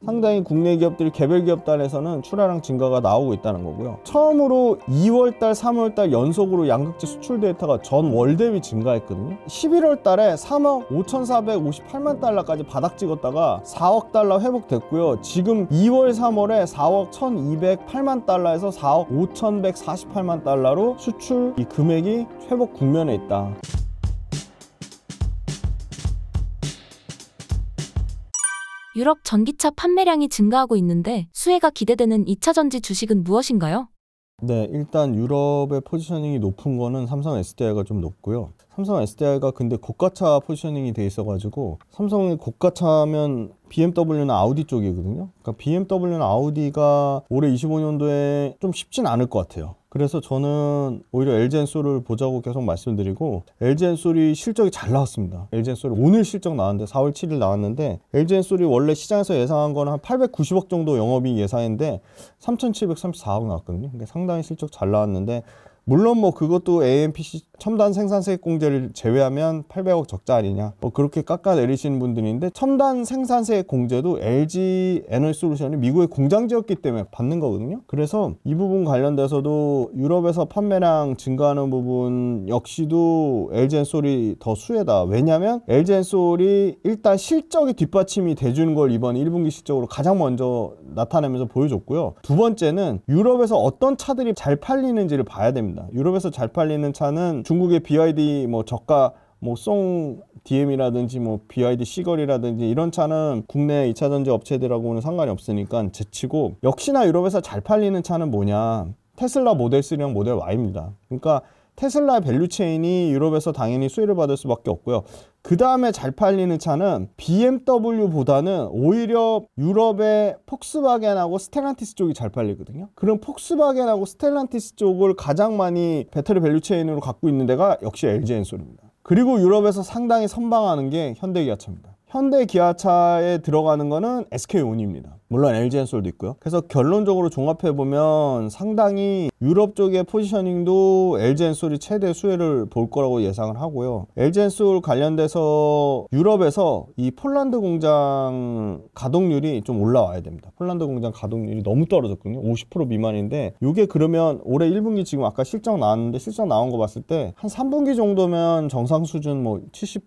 상당히 국내 기업들이 개별 기업 단에서는 출하량 증가가 나오고 있다는 거고요. 처음으로 2월달, 3월달 연속으로 양극재 수출 데이터가 전 월 대비 증가했거든요. 11월달에 3억 5,458만 달러까지 바닥 찍었다가 4억 달러 회복됐고요. 지금 2월, 3월에 4억 1,208만 달러에서 4억 5,148만 달러로 수출 이 금액이 회복 국면에 있다. 유럽 전기차 판매량이 증가하고 있는데 수혜가 기대되는 2차전지 주식은 무엇인가요? 네, 일단 유럽의 포지셔닝이 높은 거는 삼성 SDI가 좀 높고요. 삼성 SDI가 근데 고가차 포지셔닝이 돼 있어가지고 삼성의 고가차면 BMW나 아우디 쪽이거든요. 그러니까 BMW나 아우디가 올해 25년도에 좀 쉽진 않을 것 같아요. 그래서 저는 오히려 LG엔솔을 보자고 계속 말씀드리고, LG엔솔이 실적이 잘 나왔습니다. LG엔솔이 오늘 실적 나왔는데 4월 7일 나왔는데, LG엔솔이 원래 시장에서 예상한 거는 한 890억 정도 영업이익 예상인데 3,734억 나왔거든요. 그러니까 상당히 실적 잘 나왔는데, 물론 뭐 그것도 AMPC 첨단 생산세액 공제를 제외하면 800억 적자 아니냐, 뭐 그렇게 깎아내리시는 분들인데, 첨단 생산세액 공제도 LG 에너지솔루션이 미국에 공장 지었기 때문에 받는 거거든요. 그래서 이 부분 관련돼서도 유럽에서 판매량 증가하는 부분 역시도 LG엔솔이 더 수혜다. 왜냐면 LG엔솔이 일단 실적이 뒷받침이 돼주는 걸 이번 1분기 실적으로 가장 먼저 나타내면서 보여줬고요. 두 번째는 유럽에서 어떤 차들이 잘 팔리는지를 봐야 됩니다. 유럽에서 잘 팔리는 차는 중국의 BYD 뭐 저가 뭐 송 DM이라든지 뭐 BYD 시걸이라든지 이런 차는 국내 2차전지 업체들하고는 상관이 없으니까 제치고, 역시나 유럽에서 잘 팔리는 차는 뭐냐, 테슬라 모델 3랑 모델 Y입니다. 그러니까 테슬라의 밸류체인이 유럽에서 당연히 수혜를 받을 수밖에 없고요. 그 다음에 잘 팔리는 차는 BMW보다는 오히려 유럽의 폭스바겐하고 스텔란티스 쪽이 잘 팔리거든요. 그럼 폭스바겐하고 스텔란티스 쪽을 가장 많이 배터리 밸류체인으로 갖고 있는 데가 역시 LG엔솔입니다. 그리고 유럽에서 상당히 선방하는 게 현대기아차입니다. 현대기아차에 들어가는 거는 SK온입니다. 물론 LG엔솔도 있고요. 그래서 결론적으로 종합해보면 상당히 유럽 쪽의 포지셔닝도 LG엔솔이 최대 수혜를 볼 거라고 예상을 하고요. LG엔솔 관련돼서 유럽에서 이 폴란드 공장 가동률이 좀 올라와야 됩니다. 폴란드 공장 가동률이 너무 떨어졌거든요. 50% 미만인데, 이게 그러면 올해 1분기 지금 아까 실적 나왔는데, 실적 나온 거 봤을 때 한 3분기 정도면 정상 수준 뭐 70%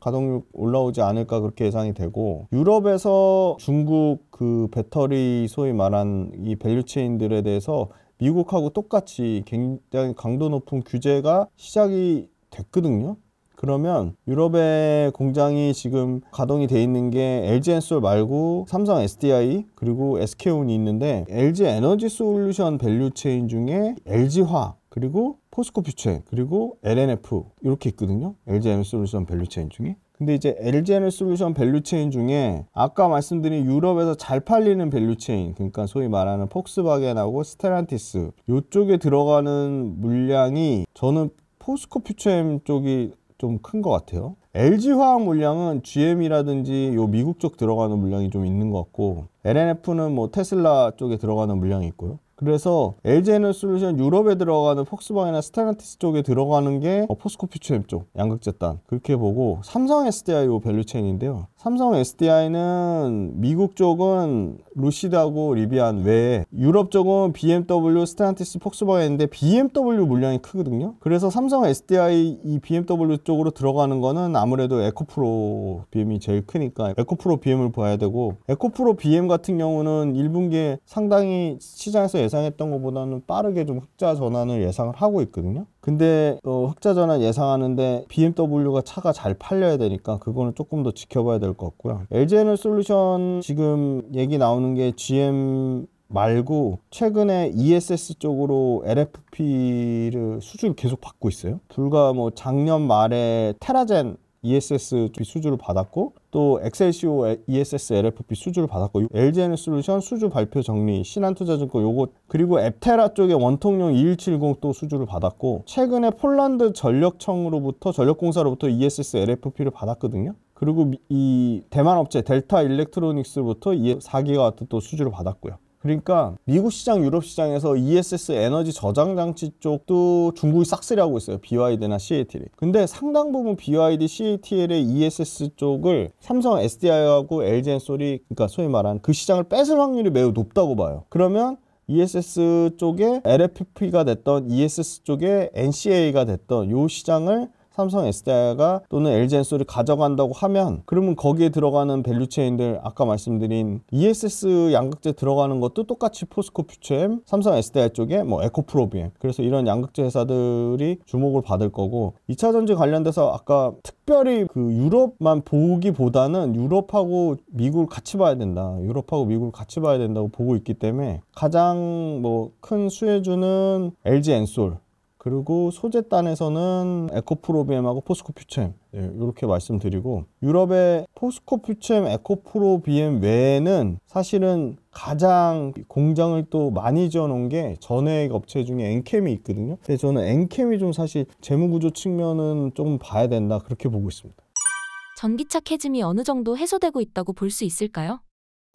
가동률 올라오지 않을까 그렇게 예상이 되고, 유럽에서 중국 그 배터리 소위 말한 이 밸류체인들에 대해서 미국하고 똑같이 굉장히 강도 높은 규제가 시작이 됐거든요. 그러면 유럽의 공장이 지금 가동이 돼 있는 게 LG엔솔 말고 삼성 SDI 그리고 SK온이 있는데, LG 에너지 솔루션 밸류체인 중에 LG화 그리고 포스코 퓨처 그리고 LNF 이렇게 있거든요. LG 에너지 솔루션 밸류체인 중에. 근데 이제 LG 에너지 솔루션 밸류체인 중에 아까 말씀드린 유럽에서 잘 팔리는 밸류체인, 그러니까 소위 말하는 폭스바겐하고 스텔란티스 이쪽에 들어가는 물량이 저는 포스코 퓨처엠 쪽이 좀 큰 것 같아요. LG화학 물량은 GM이라든지 요 미국 쪽 들어가는 물량이 좀 있는 것 같고, LNF는 뭐 테슬라 쪽에 들어가는 물량이 있고요. 그래서 LG 에너지 솔루션 유럽에 들어가는 폭스바겐이나 스텔란티스 쪽에 들어가는 게 포스코 퓨처엠 쪽 양극재단 그렇게 보고, 삼성 SDI 요 밸류체인인데요. 삼성 SDI는 미국 쪽은 루시드하고 리비안 외에 유럽 쪽은 BMW, 스텔란티스, 폭스바겐인데 BMW 물량이 크거든요. 그래서 삼성 SDI 이 BMW 쪽으로 들어가는 거는 아무래도 에코프로 BM이 제일 크니까 에코프로 BM을 봐야 되고, 에코프로 BM 같은 경우는 1분기에 상당히 시장에서 예상했던 것보다는 빠르게 좀 흑자 전환을 예상을 하고 있거든요. 근데 흑자 전환 예상하는데 BMW가 차가 잘 팔려야 되니까 그거는 조금 더 지켜봐야 될 것 같고요. LG 에너지 솔루션 지금 얘기 나오는 게 GM 말고 최근에 ESS 쪽으로 LFP를 수주를 계속 받고 있어요. 불과 뭐 작년 말에 테라젠 ESS 수주를 받았고, 또 엑셀시오 ESS LFP 수주를 받았고, LG 에너지 솔루션 수주 발표 정리, 신한투자증권 요거, 그리고 앱테라 쪽에 원통용 2170 또 수주를 받았고, 최근에 폴란드 전력청으로부터 전력공사로부터 ESS LFP를 받았거든요. 그리고 이 대만 업체 델타 일렉트로닉스부터 4기가와트 또 수주를 받았고요. 그러니까 미국 시장, 유럽 시장에서 ESS 에너지 저장 장치 쪽도 중국이 싹쓸이 하고 있어요. BYD나 CATL이. 근데 상당 부분 BYD, CATL의 ESS 쪽을 삼성 SDI하고 LG엔솔이, 그러니까 소위 말하는 그 시장을 뺏을 확률이 매우 높다고 봐요. 그러면 ESS 쪽에 LFP가 됐던, ESS 쪽에 NCA가 됐던 요 시장을 삼성 SDI가 또는 LG엔솔이 가져간다고 하면, 그러면 거기에 들어가는 밸류체인들, 아까 말씀드린 ESS 양극재 들어가는 것도 똑같이 포스코 퓨처엠, 삼성 SDI 쪽에 뭐 에코프로비엠, 그래서 이런 양극재 회사들이 주목을 받을 거고, 2차전지 관련돼서 아까 특별히 그 유럽만 보기보다는 유럽하고 미국을 같이 봐야 된다, 유럽하고 미국을 같이 봐야 된다고 보고 있기 때문에 가장 뭐 큰 수혜주는 LG엔솔, 그리고 소재단에서는 에코프로비엠하고 포스코 퓨처엠, 이렇게 말씀드리고, 유럽의 포스코 퓨처엠, 에코프로비엠 외에는 사실은 가장 공장을 또 많이 지어놓은 게 전해액 업체 중에 엔캠이 있거든요. 근데 저는 엔캠이 좀 사실 재무구조 측면은 조금 봐야 된다, 그렇게 보고 있습니다. 전기차 캐즘이 어느 정도 해소되고 있다고 볼 수 있을까요?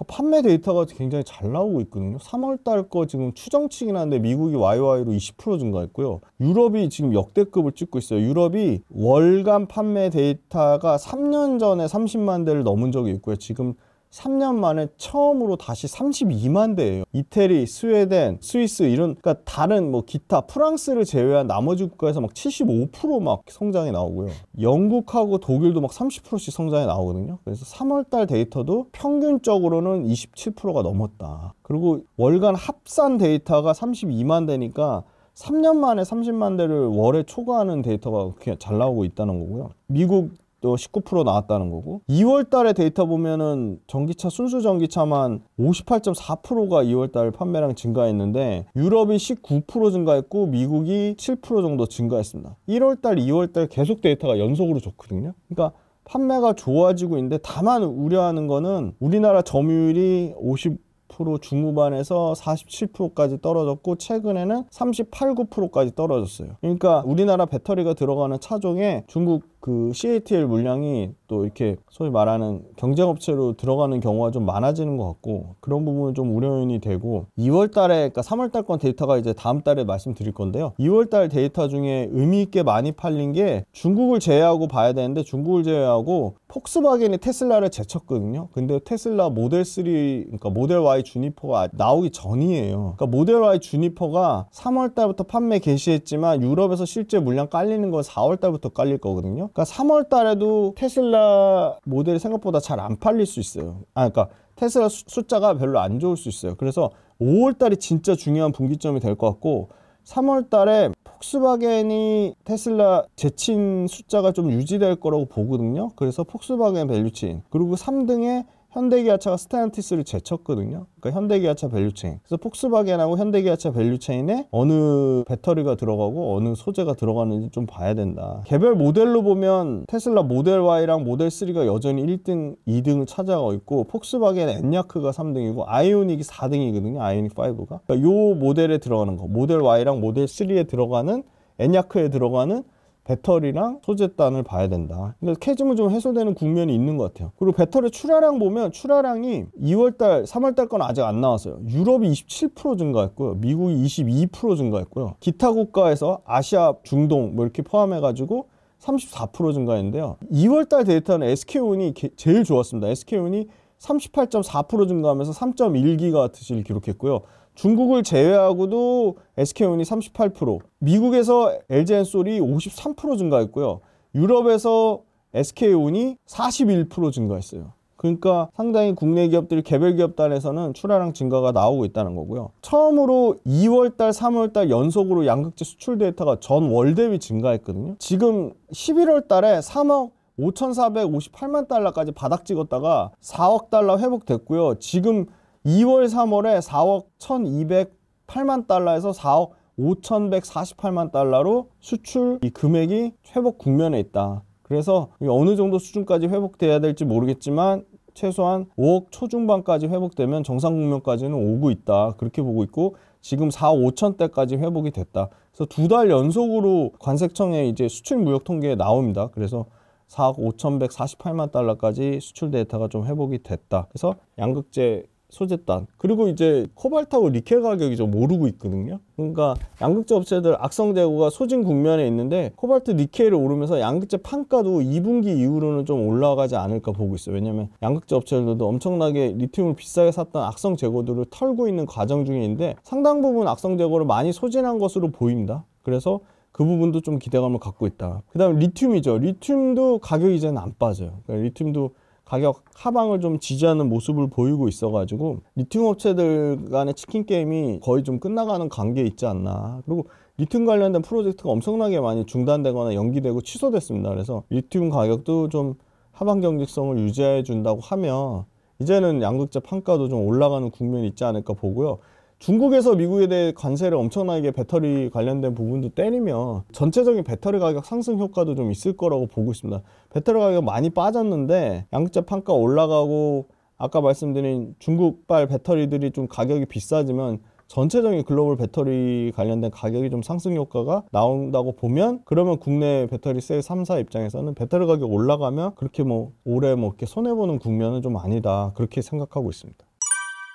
판매 데이터가 굉장히 잘 나오고 있거든요. 3월달 거 지금 추정치긴 한데 미국이 YY로 20% 증가했고요. 유럽이 지금 역대급을 찍고 있어요. 유럽이 월간 판매 데이터가 3년 전에 30만 대를 넘은 적이 있고요. 지금 3년 만에 처음으로 다시 32만 대예요. 이태리, 스웨덴, 스위스 이런, 그러니까 다른 뭐 기타 프랑스를 제외한 나머지 국가에서 막 75% 막 성장이 나오고요. 영국하고 독일도 막 30%씩 성장이 나오거든요. 그래서 3월달 데이터도 평균적으로는 27%가 넘었다. 그리고 월간 합산 데이터가 32만 대니까 3년 만에 30만 대를 월에 초과하는 데이터가 그렇게 잘 나오고 있다는 거고요. 미국 또 19% 나왔다는 거고, 2월 달에 데이터 보면은 전기차, 순수 전기차만 58.4%가 2월 달 판매량 증가했는데 유럽이 19% 증가했고 미국이 7% 정도 증가했습니다. 1월 달, 2월 달 계속 데이터가 연속으로 좋거든요. 그러니까 판매가 좋아지고 있는데, 다만 우려하는 거는 우리나라 점유율이 50% 중후반에서 47%까지 떨어졌고 최근에는 38, 9%까지 떨어졌어요. 그러니까 우리나라 배터리가 들어가는 차종에 중국 그 CATL 물량이 또 이렇게 소위 말하는 경쟁업체로 들어가는 경우가 좀 많아지는 것 같고, 그런 부분은 좀 우려인이 되고, 2월 달에, 그러니까 3월 달 건 데이터가 이제 다음 달에 말씀드릴 건데요. 2월 달 데이터 중에 의미 있게 많이 팔린 게 중국을 제외하고 봐야 되는데, 중국을 제외하고 폭스바겐이 테슬라를 제쳤거든요. 근데 테슬라 모델 3, 그러니까 모델 Y 주니퍼가 나오기 전이에요. 그러니까 모델 Y 주니퍼가 3월 달부터 판매 개시했지만 유럽에서 실제 물량 깔리는 건 4월 달부터 깔릴 거거든요. 그러니까 3월 달에도 테슬라 모델이 생각보다 잘 안 팔릴 수 있어요. 그러니까 테슬라 숫자가 별로 안 좋을 수 있어요. 그래서 5월 달이 진짜 중요한 분기점이 될 것 같고, 3월 달에 폭스바겐이 테슬라 제친 숫자가 좀 유지될 거라고 보거든요. 그래서 폭스바겐 밸류체인, 그리고 3등에 현대기아차가 스텔란티스를 제쳤거든요. 그러니까 현대기아차 밸류체인. 그래서 폭스바겐하고 현대기아차 밸류체인에 어느 배터리가 들어가고 어느 소재가 들어가는지 좀 봐야 된다. 개별 모델로 보면 테슬라 모델 Y랑 모델 3가 여전히 1등, 2등을 차지하고 있고, 폭스바겐 엔야크가 3등이고 아이오닉이 4등이거든요. 아이오닉 5가. 그러니까 요 모델에 들어가는 거, 모델 Y랑 모델 3에 들어가는, 엔야크에 들어가는 배터리랑 소재단을 봐야 된다. 근데 캐즘은 좀 해소되는 국면이 있는 것 같아요. 그리고 배터리 출하량 보면 출하량이 2월달, 3월달 건 아직 안 나왔어요. 유럽이 27% 증가했고요. 미국이 22% 증가했고요. 기타 국가에서 아시아, 중동 뭐 이렇게 포함해가지고 34% 증가했는데요. 2월달 데이터는 SK온이 제일 좋았습니다. SK온이 38.4% 증가하면서 3.1기가와트시를 기록했고요. 중국을 제외하고도 SK온이 38%, 미국에서 LG엔솔이 53% 증가했고요. 유럽에서 SK온이 41% 증가했어요. 그러니까 상당히 국내 기업들, 개별 기업 단에서는 출하량 증가가 나오고 있다는 거고요. 처음으로 2월달, 3월달 연속으로 양극재 수출 데이터가 전 월 대비 증가했거든요. 지금 11월 달에 3억 5,458만 달러까지 바닥 찍었다가 4억 달러 회복됐고요. 지금 2월, 3월에 4억 1,208만 달러에서 4억 5,148만 달러로 수출 이 금액이 회복 국면에 있다. 그래서 어느 정도 수준까지 회복돼야 될지 모르겠지만 최소한 5억 초중반까지 회복되면 정상 국면까지는 오고 있다. 그렇게 보고 있고, 지금 4억 5천대까지 회복이 됐다. 그래서 2달 연속으로 관세청에 이제 수출 무역 통계에 나옵니다. 그래서 4억 5,148만 달러까지 수출 데이터가 좀 회복이 됐다. 그래서 양극재 소재단. 그리고 이제 코발트하고 니켈 가격이 좀 오르고 있거든요. 그러니까 양극재 업체들 악성 재고가 소진 국면에 있는데 코발트, 니켈이 오르면서 양극재 판가도 2분기 이후로는 좀 올라가지 않을까 보고 있어요. 왜냐면 양극재 업체들도 엄청나게 리튬을 비싸게 샀던 악성 재고들을 털고 있는 과정 중에 있는데 상당 부분 악성 재고를 많이 소진한 것으로 보입니다. 그래서 그 부분도 좀 기대감을 갖고 있다. 그 다음에 리튬이죠. 리튬도 가격이 이제는 안 빠져요. 그러니까 리튬도 가격 하방을 좀 지지하는 모습을 보이고 있어가지고 리튬 업체들 간의 치킨 게임이 거의 좀 끝나가는 관계에 있지 않나. 그리고 리튬 관련된 프로젝트가 엄청나게 많이 중단되거나 연기되고 취소됐습니다. 그래서 리튬 가격도 좀 하방 경직성을 유지해 준다고 하면 이제는 양극재 판가도 좀 올라가는 국면이 있지 않을까 보고요. 중국에서 미국에 대해 관세를 엄청나게 배터리 관련된 부분도 때리면 전체적인 배터리 가격 상승 효과도 좀 있을 거라고 보고 있습니다. 배터리 가격 많이 빠졌는데 양극재 판가 올라가고 아까 말씀드린 중국발 배터리들이 좀 가격이 비싸지면 전체적인 글로벌 배터리 관련된 가격이 좀 상승 효과가 나온다고 보면 그러면 국내 배터리 셀 3사 입장에서는 배터리 가격 올라가면 그렇게 뭐 올해 뭐 이렇게 손해보는 국면은 좀 아니다. 그렇게 생각하고 있습니다.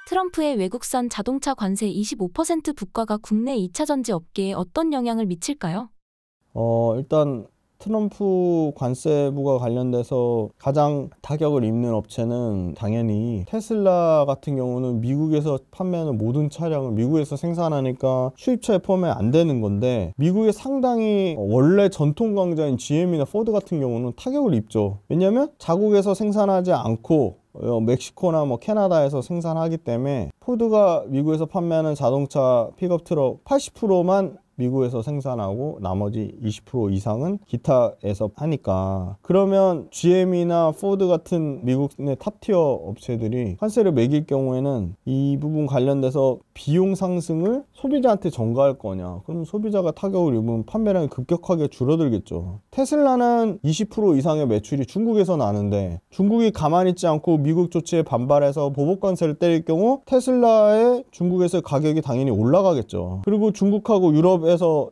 트럼프의 외국산 자동차 관세 25% 부과가 국내 2차 전지 업계에 어떤 영향을 미칠까요? 일단 트럼프 관세 부과 관련돼서 가장 타격을 입는 업체는 당연히 테슬라 같은 경우는 미국에서 판매하는 모든 차량을 미국에서 생산하니까 수입차에 포함이 안 되는 건데 미국의 상당히 원래 전통 강자인 GM이나 포드 같은 경우는 타격을 입죠. 왜냐하면 자국에서 생산하지 않고 멕시코나 뭐 캐나다에서 생산하기 때문에 포드가 미국에서 판매하는 자동차 픽업 트럭 80%만 미국에서 생산하고 나머지 20% 이상은 기타에서 하니까 그러면 GM이나 포드 같은 미국의 탑티어 업체들이 관세를 매길 경우에는 이 부분 관련돼서 비용 상승을 소비자한테 전가할 거냐 그럼 소비자가 타격을 입으면 판매량이 급격하게 줄어들겠죠. 테슬라는 20% 이상의 매출이 중국에서 나는데 중국이 가만히 있지 않고 미국 조치에 반발해서 보복 관세를 때릴 경우 테슬라의 중국에서 가격이 당연히 올라가겠죠. 그리고 중국하고 유럽에서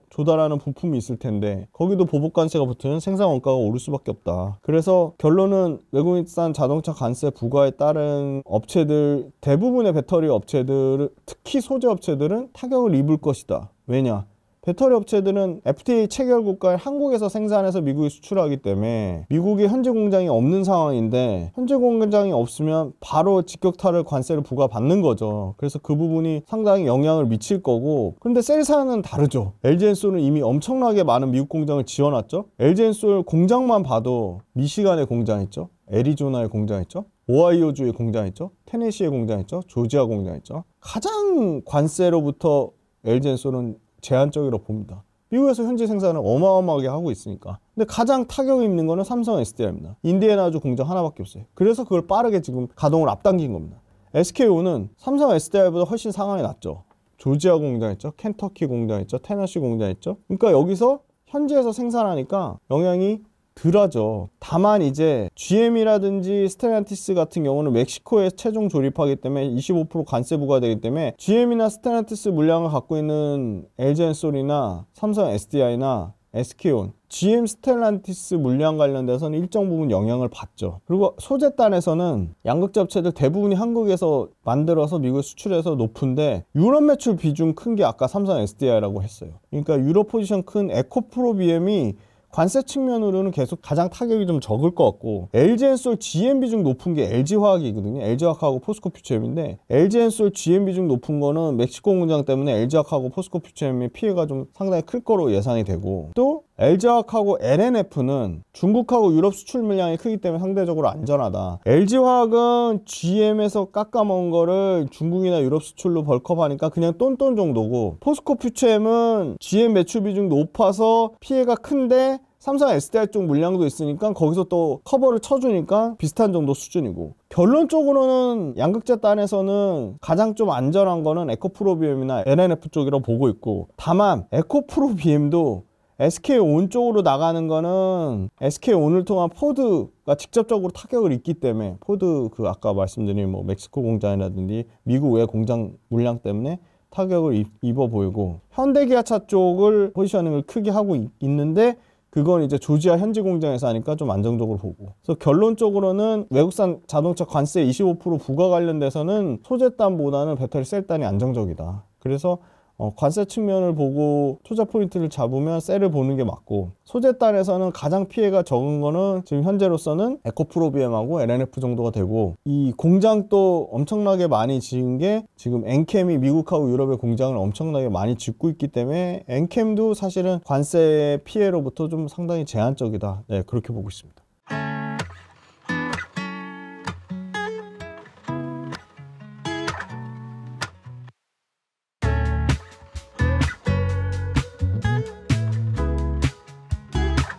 조달하는 부품이 있을 텐데 거기도 보복 관세가 붙으면 생산 원가가 오를 수밖에 없다. 그래서 결론은 외국산 자동차 관세 부과에 따른 업체들 대부분의 배터리 업체들 특히 소재 업체들은 타격을 입을 것이다. 왜냐? 배터리 업체들은 FTA 체결 국가에 한국에서 생산해서 미국에 수출하기 때문에 미국에 현재 공장이 없는 상황인데 현재 공장이 없으면 바로 직격탄을 관세를 부과받는 거죠. 그래서 그 부분이 상당히 영향을 미칠 거고 근데 셀사는 다르죠. LG엔솔은 이미 엄청나게 많은 미국 공장을 지어놨죠. LG엔솔 공장만 봐도 미시간에 공장 있죠. 애리조나에 공장 있죠. 오하이오주에 공장 있죠. 테네시에 공장 있죠. 조지아 공장 있죠. 가장 관세로부터 LG엔솔은 제한적이라고 봅니다. 미국에서 현지 생산을 어마어마하게 하고 있으니까. 근데 가장 타격이 있는 거는 삼성 SDI입니다. 인디애나주 공장 하나밖에 없어요. 그래서 그걸 빠르게 지금 가동을 앞당긴 겁니다. SKO는 삼성 SDI보다 훨씬 상황이 낫죠. 조지아 공장 있죠. 켄터키 공장 있죠. 테너시 공장 있죠. 그러니까 여기서 현지에서 생산하니까 영향이 덜하죠. 다만 이제 GM이라든지 스텔란티스 같은 경우는 멕시코에 최종 조립하기 때문에 25% 관세 부과되기 때문에 GM이나 스텔란티스 물량을 갖고 있는 LG엔솔이나 삼성 SDI나 SK온, GM 스텔란티스 물량 관련돼서는 일정 부분 영향을 받죠. 그리고 소재단에서는 양극재 업체들 대부분이 한국에서 만들어서 미국에 수출해서 높은데 유럽 매출 비중 큰 게 아까 삼성 SDI라고 했어요. 그러니까 유럽 포지션 큰 에코프로비엠이 관세 측면으로는 계속 가장 타격이 좀 적을 것 같고 LG엔솔 GM 비중 높은 게 LG화학이거든요. LG화학하고 포스코퓨처엠인데 LG엔솔 GM 비중 높은 거는 멕시코 공장 때문에 LG화학하고 포스코퓨처엠의 피해가 좀 상당히 클 거로 예상이 되고 또 LG화학하고 LNF는 중국하고 유럽 수출 물량이 크기 때문에 상대적으로 안전하다. LG화학은 GM에서 깎아먹은 거를 중국이나 유럽 수출로 벌컥하니까 그냥 똔똔 정도고 포스코퓨처엠은 GM 매출 비중 높아서 피해가 큰데 삼성 SDI 쪽 물량도 있으니까 거기서 또 커버를 쳐주니까 비슷한 정도 수준이고 결론적으로는 양극재 단에서는 가장 좀 안전한 거는 에코프로비엠이나 LNF 쪽이라고 보고 있고 다만 에코프로비엠도 SK온 쪽으로 나가는 거는 SK온을 통한 포드가 직접적으로 타격을 입기 때문에 포드 그 아까 말씀드린 뭐 멕시코 공장이라든지 미국 외 공장 물량 때문에 타격을 입어 보이고 현대기아차 쪽을 포지셔닝을 크게 하고 있는데 그건 이제 조지아 현지 공장에서 하니까 좀 안정적으로 보고. 그래서 결론적으로는 외국산 자동차 관세 25% 부과 관련돼서는 소재단보다는 배터리 셀단이 안정적이다. 그래서 관세 측면을 보고 투자 포인트를 잡으면 셀을 보는 게 맞고, 소재단에서는 가장 피해가 적은 거는 지금 현재로서는 에코프로비엠하고 LNF 정도가 되고, 이 공장도 엄청나게 많이 지은 게 지금 엔캠이 미국하고 유럽의 공장을 엄청나게 많이 짓고 있기 때문에 엔캠도 사실은 관세 피해로부터 좀 상당히 제한적이다. 네, 그렇게 보고 있습니다.